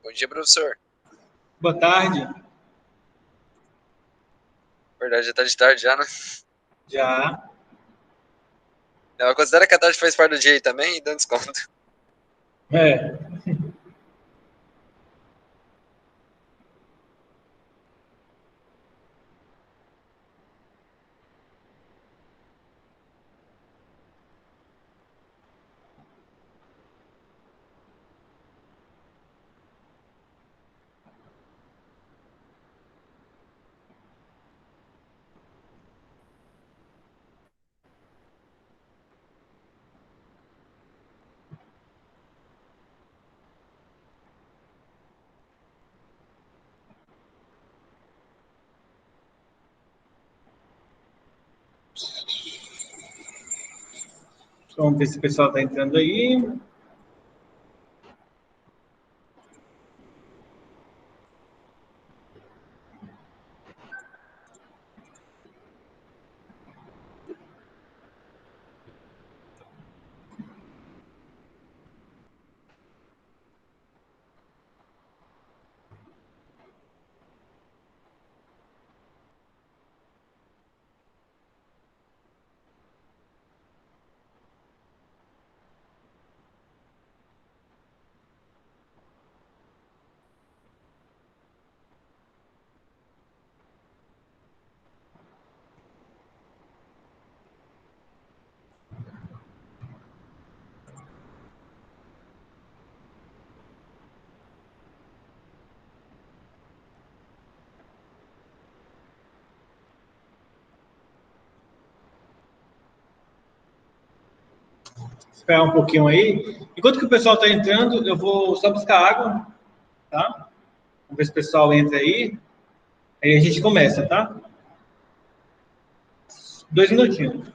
Bom dia, professor. Boa tarde. Verdade, já tá de tarde já, né? Já. Ela considera que a tarde faz parte do dia aí também e dá desconto. É. Vamos ver se o pessoal está entrando aí. Esperar um pouquinho aí. Enquanto que o pessoal está entrando, eu vou só buscar água, tá? Vamos ver se o pessoal entra aí. Aí a gente começa, tá? 2 minutinhos.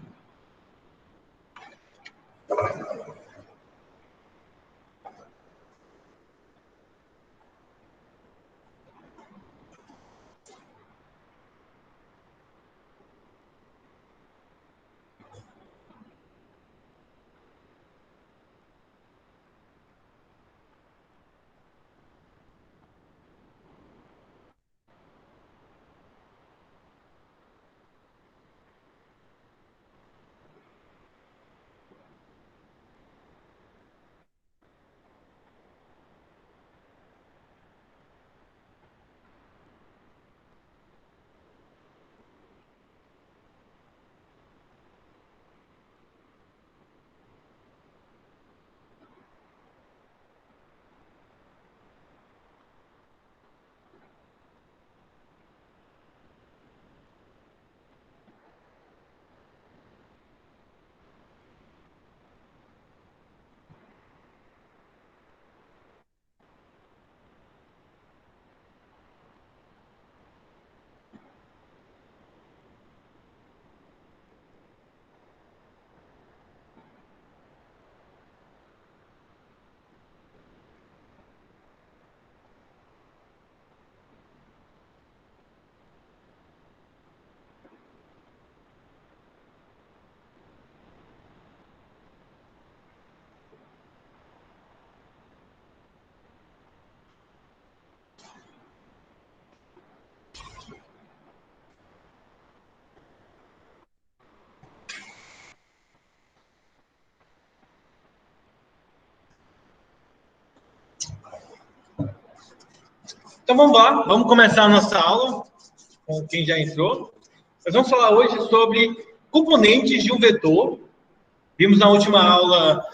Então vamos lá, vamos começar a nossa aula com quem já entrou. Nós vamos falar hoje sobre componentes de um vetor. Vimos na última aula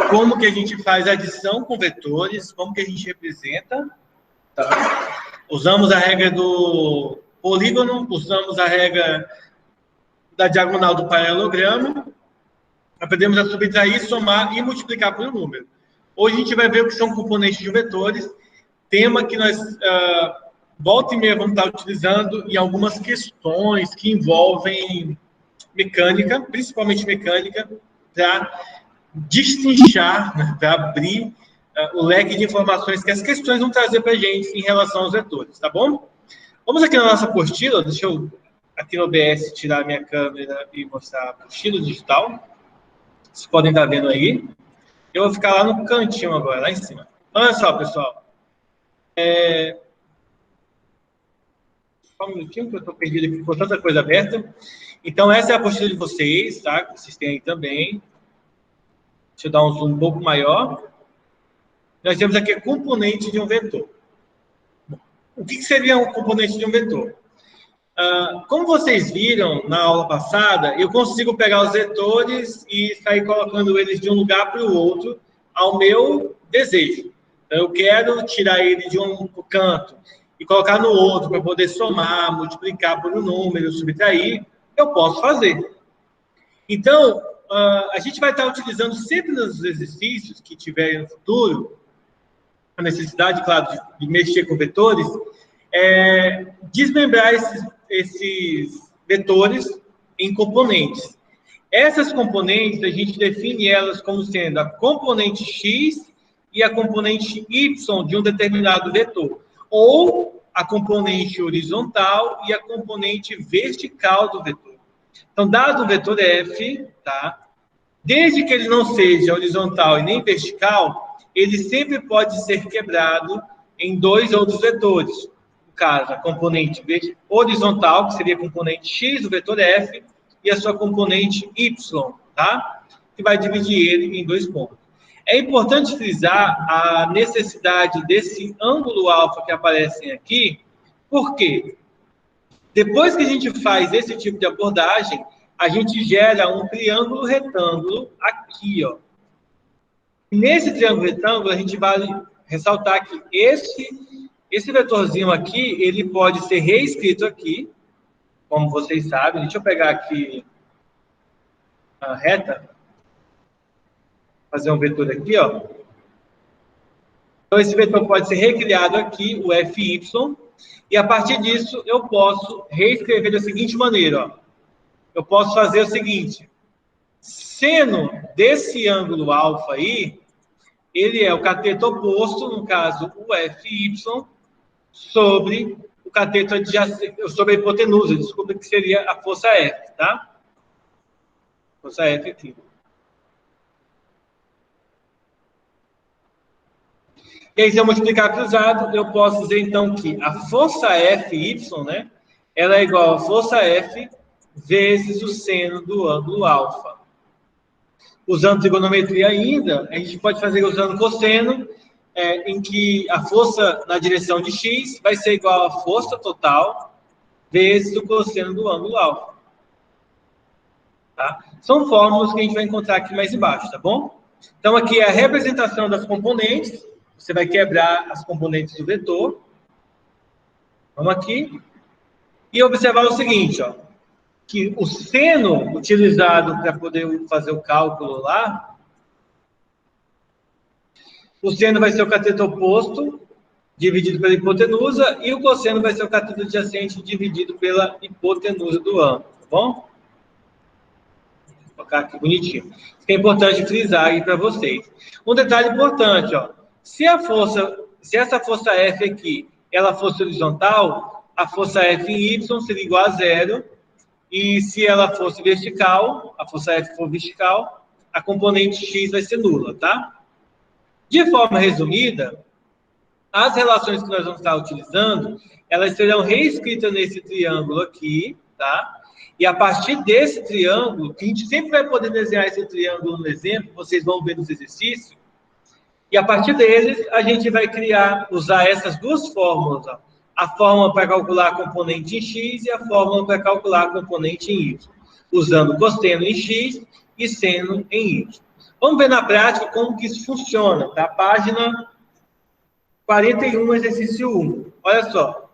como que a gente faz adição com vetores, como que a gente representa, tá? Usamos a regra do polígono, usamos a regra da diagonal do paralelogramo, aprendemos a subtrair, somar e multiplicar por um número. Hoje a gente vai ver o que são componentes de vetores, tema que nós volta e meia vamos estar utilizando em algumas questões que envolvem mecânica, principalmente mecânica, para destrinchar, né, para abrir o leque de informações que as questões vão trazer para a gente em relação aos vetores, tá bom? Vamos aqui na nossa apostila, deixa eu aqui no OBS tirar a minha câmera e mostrar a apostila digital. Vocês podem estar vendo aí. Eu vou ficar lá no cantinho agora, lá em cima. Olha só, pessoal. Só um minutinho, que eu estou perdido aqui com tanta coisa aberta. Então, essa é a apostila de vocês, tá? Que vocês têm aí também. Deixa eu dar um zoom um pouco maior. Nós temos aqui componente de um vetor. O que seria um componente de um vetor? Como vocês viram na aula passada, eu consigo pegar os vetores e sair colocando eles de um lugar para o outro ao meu desejo. Então, eu quero tirar ele de um canto e colocar no outro para poder somar, multiplicar por um número, subtrair, eu posso fazer. Então, a gente vai estar utilizando sempre nos exercícios que tiverem no futuro, a necessidade, claro, de mexer com vetores, desmembrar esses vetores em componentes. Essas componentes, a gente define elas como sendo a componente x e a componente y de um determinado vetor, ou a componente horizontal e a componente vertical do vetor. Então, dado o vetor f, tá? Desde que ele não seja horizontal e nem vertical, ele sempre pode ser quebrado em dois outros vetores. No caso, a componente horizontal, que seria a componente x do vetor f, e a sua componente y, tá? Que vai dividir ele em dois pontos. É importante frisar a necessidade desse ângulo alfa que aparece aqui, porque depois que a gente faz esse tipo de abordagem, a gente gera um triângulo retângulo aqui, ó. Nesse triângulo retângulo, a gente vai ressaltar que esse vetorzinho aqui, ele pode ser reescrito aqui, como vocês sabem. Deixa eu pegar aqui a reta, fazer um vetor aqui, ó. Então, esse vetor pode ser recriado aqui, o FY, e a partir disso, eu posso reescrever da seguinte maneira, ó. Eu posso fazer o seguinte: seno desse ângulo alfa aí, ele é o cateto oposto, no caso, o FY, sobre o cateto adjacente, sobre a hipotenusa, desculpa, que seria a força F, tá? Força F aqui. E aí, se eu multiplicar cruzado, eu posso dizer, então, que a força FY, né, ela é igual a força F vezes o seno do ângulo alfa. Usando trigonometria ainda, a gente pode fazer usando cosseno, em que a força na direção de x vai ser igual à força total vezes o cosseno do ângulo alfa. Tá? São fórmulas que a gente vai encontrar aqui mais embaixo, tá bom? Então, aqui é a representação das componentes. Você vai quebrar as componentes do vetor. Vamos aqui. E observar o seguinte, ó, que o seno utilizado para poder fazer o cálculo lá, o seno vai ser o cateto oposto dividido pela hipotenusa e o cosseno vai ser o cateto adjacente dividido pela hipotenusa do ângulo, tá bom? Vou colocar aqui bonitinho. Isso é importante frisar aí para vocês. Um detalhe importante, ó, se essa força F aqui, ela fosse horizontal, a força F em Y seria igual a zero. E se ela fosse vertical, a força F for vertical, a componente X vai ser nula, tá? De forma resumida, as relações que nós vamos estar utilizando, elas serão reescritas nesse triângulo aqui, tá? E a partir desse triângulo, que a gente sempre vai poder desenhar esse triângulo no exemplo, vocês vão ver nos exercícios, e a partir deles, a gente vai usar essas duas fórmulas, ó. A fórmula para calcular a componente em x e a fórmula para calcular a componente em y, usando cosseno em x e seno em y. Vamos ver na prática como que isso funciona, tá? Página 41, exercício 1. Olha só.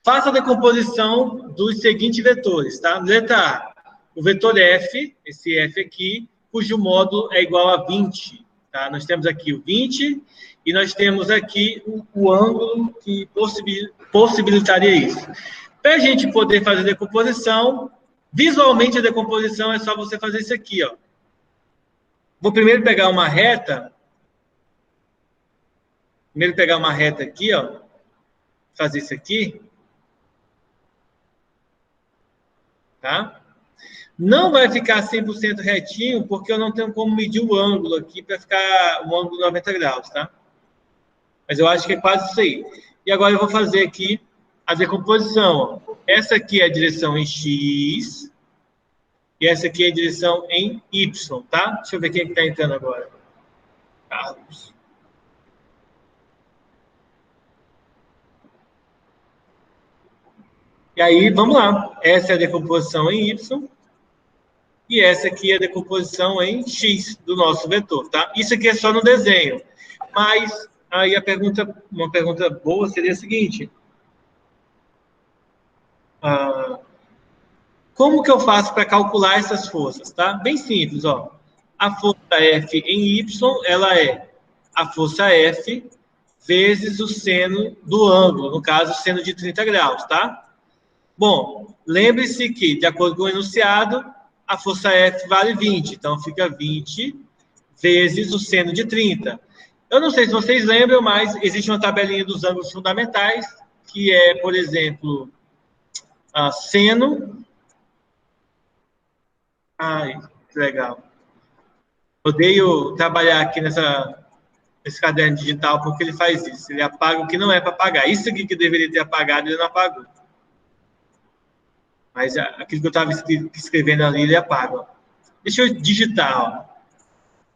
Faça a decomposição dos seguintes vetores, tá? Letra A, o vetor f, esse f aqui, cujo módulo é igual a 20, tá? Nós temos aqui o 20 e nós temos aqui o ângulo que possibilitaria isso. Para a gente poder fazer a decomposição, visualmente a decomposição é só você fazer isso aqui, ó. Vou primeiro pegar uma reta. Primeiro pegar uma reta aqui, ó. Fazer isso aqui. Tá? Não vai ficar 100% retinho, porque eu não tenho como medir o ângulo aqui para ficar o ângulo 90 graus, tá? mas eu acho que é quase isso aí. E agora eu vou fazer aqui a decomposição. Ó. Essa aqui é a direção em X, e essa aqui é a direção em Y, tá? Deixa eu ver quem é que está entrando agora. Carlos. E aí, vamos lá. Essa é a decomposição em Y, e essa aqui é a decomposição em X do nosso vetor, tá? Isso aqui é só no desenho. Mas aí uma pergunta boa seria a seguinte: como que eu faço para calcular essas forças, tá? Bem simples, ó. A força F em Y, ela é a força F vezes o seno do ângulo, no caso, o seno de 30 graus, tá? Bom, lembre-se que, de acordo com o enunciado, a força F vale 20, então fica 20 vezes o seno de 30. Eu não sei se vocês lembram, mas existe uma tabelinha dos ângulos fundamentais, que é, por exemplo, a seno. Ai, que legal. Odeio trabalhar aqui nesse caderno digital porque ele faz isso. Ele apaga o que não é para apagar. Isso aqui que deveria ter apagado, ele não apagou. Mas aquilo que eu estava escrevendo ali, ele apaga. Deixa eu digitar. Ó.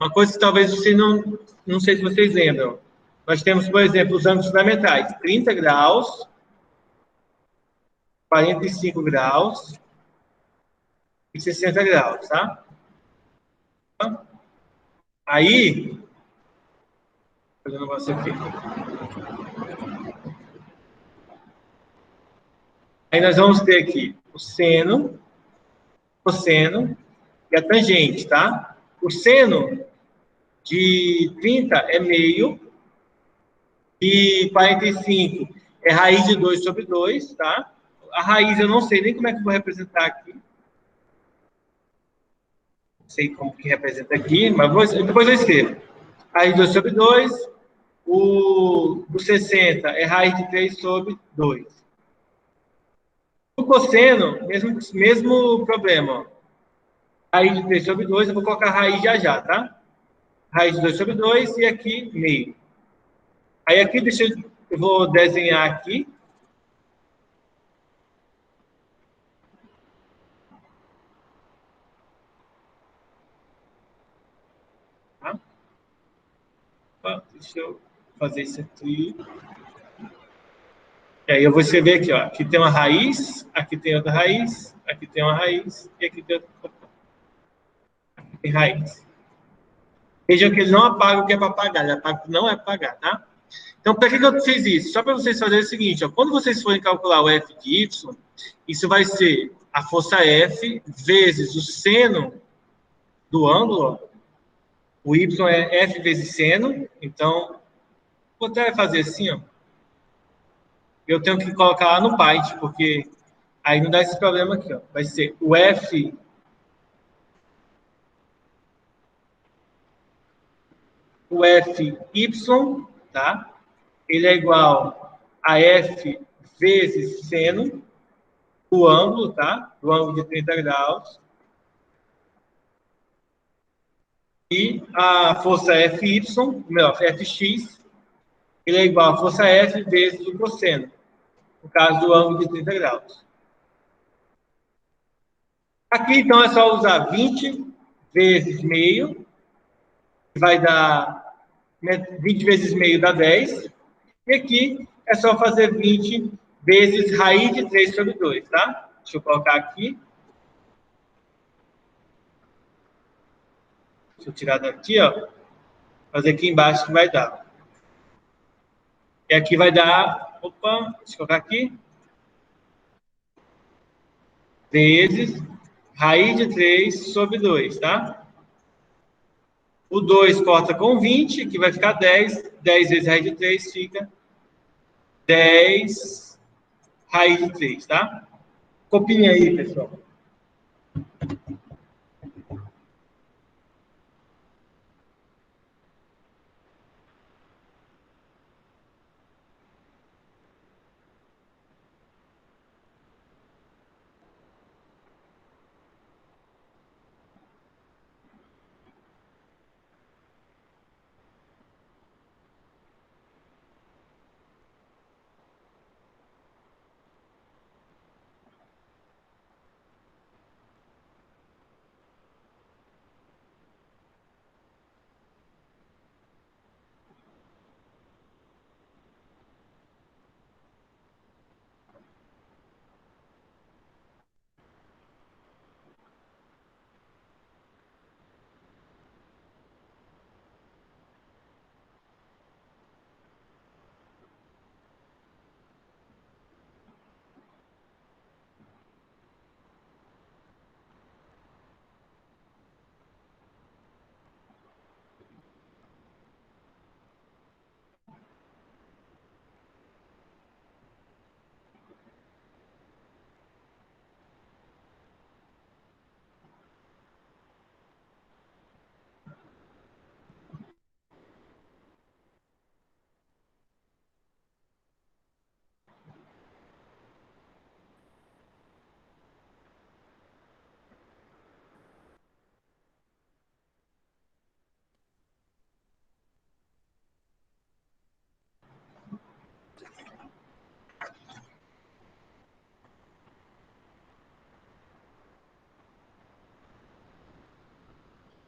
Uma coisa que talvez vocês não sei se vocês lembram. Nós temos, por exemplo, os ângulos fundamentais: 30 graus, 45 graus e 60 graus, tá? Aí, fazer um negócio aqui. Aí nós vamos ter aqui o seno, cosseno e a tangente, tá? O seno de 30 é meio e 45 é raiz de 2 sobre 2, tá? A raiz eu não sei nem como é que eu vou representar aqui. Não sei como que representa aqui, mas depois eu escrevo. Raiz de 2 sobre 2. O 60 é raiz de 3 sobre 2. O cosseno, mesmo problema. Ó. Raiz de 3 sobre 2, eu vou colocar raiz já, tá? Raiz de 2 sobre 2 e aqui meio. Aí aqui, eu vou desenhar aqui. Tá? Deixa eu fazer isso aqui. E aí eu vou escrever aqui, ó. Aqui tem uma raiz, aqui tem outra raiz, aqui tem uma raiz e aqui tem outra. Aqui tem raiz. Vejam que ele não apaga o que é para apagar, ele apaga o que não é para apagar, tá? Então, para que eu fiz isso? Só para vocês fazerem o seguinte, ó, quando vocês forem calcular o F de Y, isso vai ser a força F vezes o seno do ângulo, ó. O Y é F vezes seno, então, vou até fazer assim, ó. Eu tenho que colocar lá no Python, porque aí não dá esse problema aqui, ó. Vai ser o F y, tá? Ele é igual a F vezes seno do ângulo, tá? Do ângulo de 30 graus. E a força Fy, melhor, Fx, ele é igual a força F vezes o cosseno, no caso do ângulo de 30 graus. Aqui, então, é só usar 20 vezes meio, que vai dar 20 vezes meio dá 10. E aqui é só fazer 20 vezes raiz de 3 sobre 2, tá? Deixa eu colocar aqui. Deixa eu tirar daqui, ó. Fazer aqui embaixo que vai dar. E aqui vai dar... Opa, deixa eu colocar aqui. Vezes raiz de 3 sobre 2, tá? O 2 corta com 20, que vai ficar 10. 10 vezes raiz de 3 fica 10 raiz de 3, tá? Copiem aí, pessoal.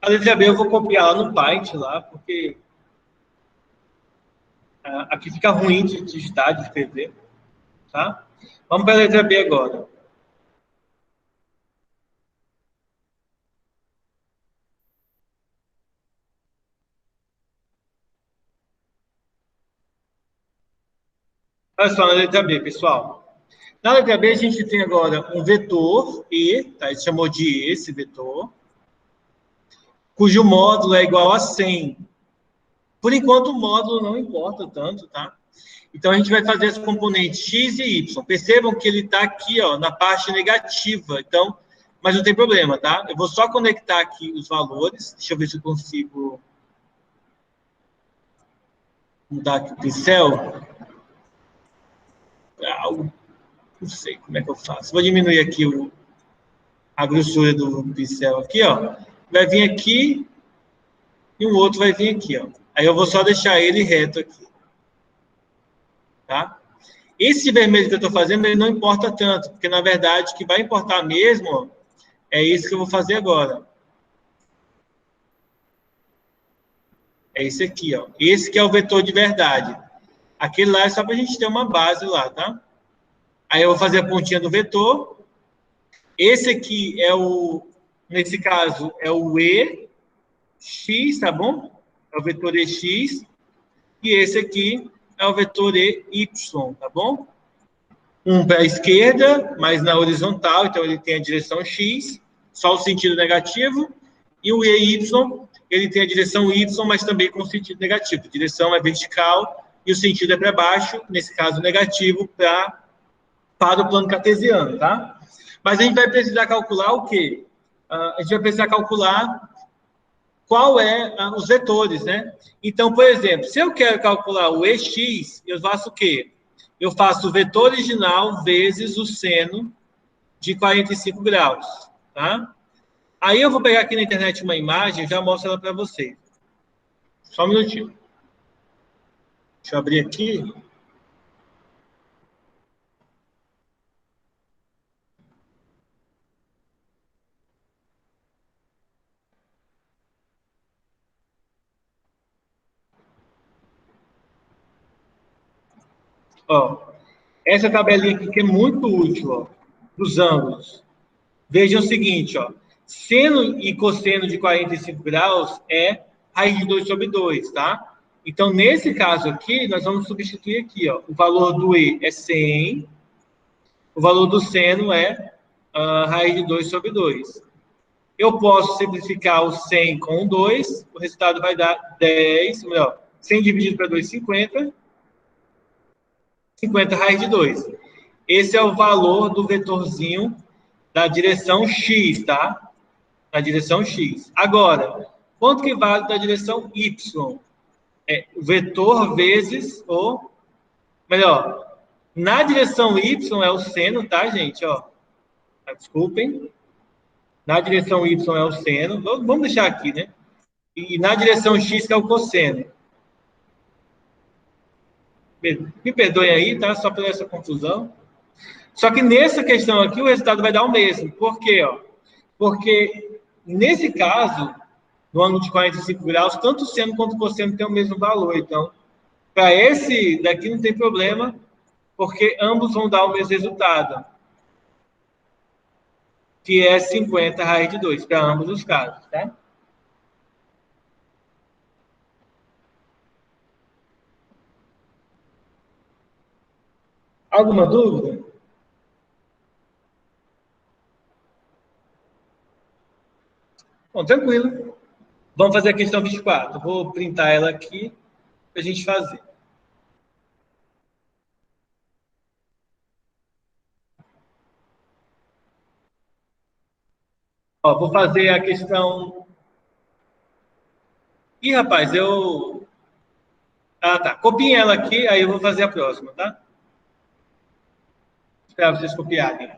A letra B eu vou copiar lá no Paint, lá, porque aqui fica ruim de digitar, de escrever. Tá? Vamos para a letra B agora. Olha só na letra B, pessoal. Na letra B, a gente tem agora um vetor E, tá? Ele chamou de E, esse vetor, cujo módulo é igual a 100. Por enquanto, o módulo não importa tanto, tá? Então, a gente vai fazer esse componente x e y. Percebam que ele está aqui, ó, na parte negativa. Então, mas não tem problema, tá? Eu vou só conectar aqui os valores. Deixa eu ver se eu consigo mudar aqui o pincel. Não sei como é que eu faço. Vou diminuir aqui a grossura do pincel aqui, ó. Vai vir aqui e o outro vai vir aqui, ó. Aí eu vou só deixar ele reto aqui, tá? Esse vermelho que eu estou fazendo, ele não importa tanto, porque, na verdade, o que vai importar mesmo, ó, é isso que eu vou fazer agora. É esse aqui, ó. Esse que é o vetor de verdade. Aquele lá é só para a gente ter uma base lá, tá? Aí eu vou fazer a pontinha do vetor. Esse aqui é nesse caso, é o EX, tá bom? É o vetor EX. E esse aqui é o vetor EY, tá bom? Um para a esquerda, mas na horizontal, então ele tem a direção X, só o sentido negativo. E o EY, ele tem a direção Y, mas também com sentido negativo. A direção é vertical e o sentido é para baixo, nesse caso negativo, para o plano cartesiano, tá? Mas a gente vai precisar calcular o quê? A gente vai precisar calcular qual é os vetores, né? Então, por exemplo, se eu quero calcular o EX, eu faço o quê? Eu faço o vetor original vezes o seno de 45 graus, tá? Aí eu vou pegar aqui na internet uma imagem e já mostro ela para vocês. Só um minutinho. Deixa eu abrir aqui. Ó, essa tabelinha aqui que é muito útil, ó, dos ângulos. Vejam o seguinte, ó. Seno e cosseno de 45 graus é raiz de 2 sobre 2, tá? Então, nesse caso aqui, nós vamos substituir aqui, ó. O valor do E é 100, o valor do seno é raiz de 2 sobre 2. Eu posso simplificar o 100 com o 2, o resultado vai dar 10, melhor, 100 dividido para 2, 50, 50 raiz de 2. Esse é o valor do vetorzinho da direção X, tá? Da direção X. Agora, quanto que vale da direção Y? É o vetor vezes o... Melhor, na direção Y é o seno, tá, gente? Ó, desculpem. Na direção Y é o seno. Vamos deixar aqui, né? E na direção X que é o cosseno. Me perdoem aí, tá? Só por essa confusão. Só que nessa questão aqui, o resultado vai dar o mesmo. Por quê? Ó? Porque, nesse caso, no ângulo de 45 graus, tanto o seno quanto o cosseno têm o mesmo valor. Então, para esse daqui não tem problema, porque ambos vão dar o mesmo resultado, que é 50 raiz de 2, para ambos os casos, tá? Alguma dúvida? Bom, tranquilo. Vamos fazer a questão 24. Vou printar ela aqui para a gente fazer. Ó, vou fazer a questão... Ih, rapaz, eu... Ah, tá. Copiem ela aqui, aí eu vou fazer a próxima, tá? Esperar vocês copiarem.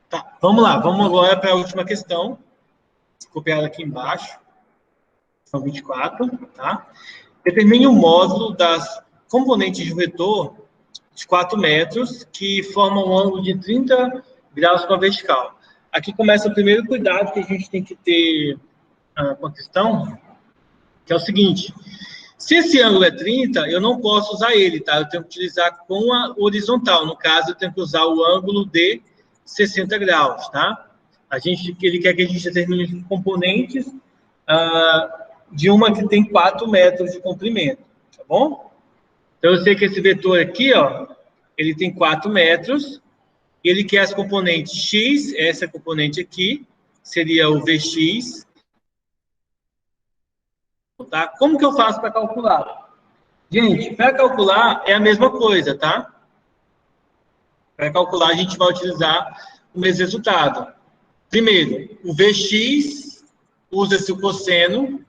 Tá, vamos lá. Vamos agora para a última questão. Vou copiar ela aqui embaixo. São 24, tá? Determine o módulo das componentes de um vetor de 4 metros que formam um ângulo de 30 graus com a vertical. Aqui começa o primeiro cuidado que a gente tem que ter com a questão, que é o seguinte: se esse ângulo é 30, eu não posso usar ele, tá? Eu tenho que utilizar com a horizontal. No caso, eu tenho que usar o ângulo de 60 graus, tá? Ele quer que a gente determine os componentes de uma que tem 4 metros de comprimento, tá bom? Então, eu sei que esse vetor aqui, ó, ele tem 4 metros, e ele quer as componentes x, essa componente aqui, seria o Vx, tá? Como que eu faço para calcular? Gente, para calcular é a mesma coisa, tá? Para calcular, a gente vai utilizar o mesmo resultado. Primeiro, o Vx, usa-se o cosseno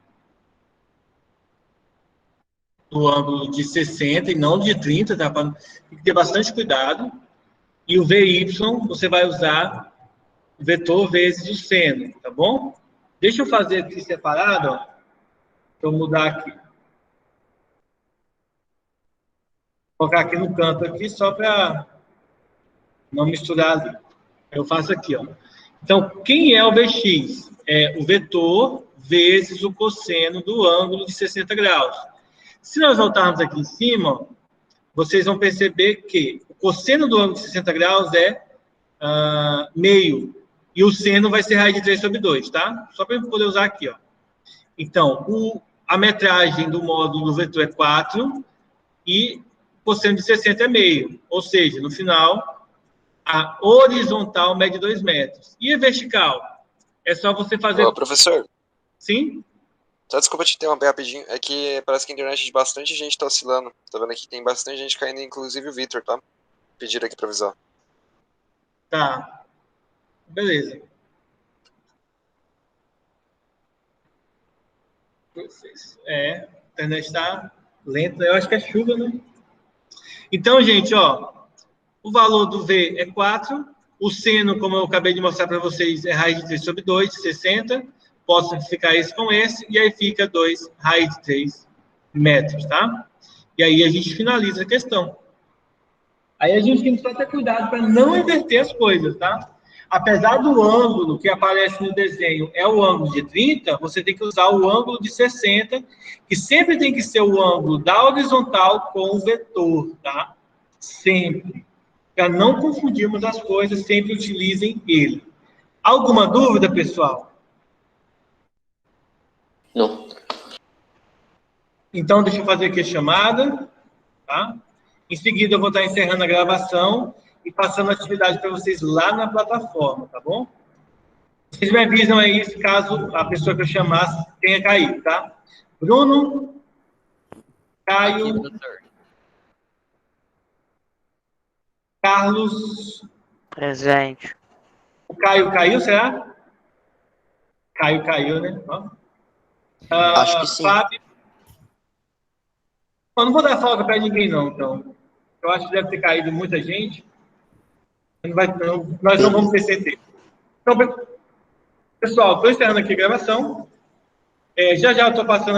do ângulo de 60 e não de 30, tá? Tem que ter bastante cuidado. E o Vy, você vai usar o vetor vezes o seno, tá bom? Deixa eu fazer aqui separado, ó. Vou mudar aqui. Vou colocar aqui no canto aqui, só para não misturar ali. Eu faço aqui, ó. Então, quem é o Vx? É o vetor vezes o cosseno do ângulo de 60 graus. Se nós voltarmos aqui em cima, vocês vão perceber que o cosseno do ângulo de 60 graus é meio. E o seno vai ser raiz de 3 sobre 2, tá? Só para eu poder usar aqui, ó. Então, a metragem do módulo do vetor é 4 e o cosseno de 60 é meio. Ou seja, no final, a horizontal mede 2 metros. E a vertical? É só você fazer... Ô, professor. Sim? Só desculpa te interromper rapidinho. É que parece que a internet de bastante gente tá oscilando. Tô vendo aqui que tem bastante gente caindo, inclusive o Victor, tá? Pediram aqui pra avisar. Tá. Beleza. A internet está lenta. Eu acho que é chuva, né? Então, gente, ó, o valor do V é 4. O seno, como eu acabei de mostrar para vocês, é raiz de 3 sobre 2, 60. Posso simplificar isso com esse, e aí fica 2 raiz de 3 metros, tá? E aí a gente finaliza a questão. Aí a gente tem que só ter cuidado para não inverter as coisas, tá? Apesar do ângulo que aparece no desenho é o ângulo de 30, você tem que usar o ângulo de 60, que sempre tem que ser o ângulo da horizontal com o vetor, tá? Sempre. Para não confundirmos as coisas, sempre utilizem ele. Alguma dúvida, pessoal? Não. Então, deixa eu fazer aqui a chamada, tá? Em seguida, eu vou estar encerrando a gravação e passando a atividade para vocês lá na plataforma, tá bom? Vocês me avisam aí se caso a pessoa que eu chamasse tenha caído, tá? Bruno, Caio, Aqui, professor. Carlos. Presente. O Caio caiu, será? Caio caiu, né? Acho que sim. Fábio. Eu não vou dar folga para ninguém, não, então. Eu acho que deve ter caído muita gente. Nós não vamos ter certeza. Então, pessoal, estou encerrando aqui a gravação. Já eu estou passando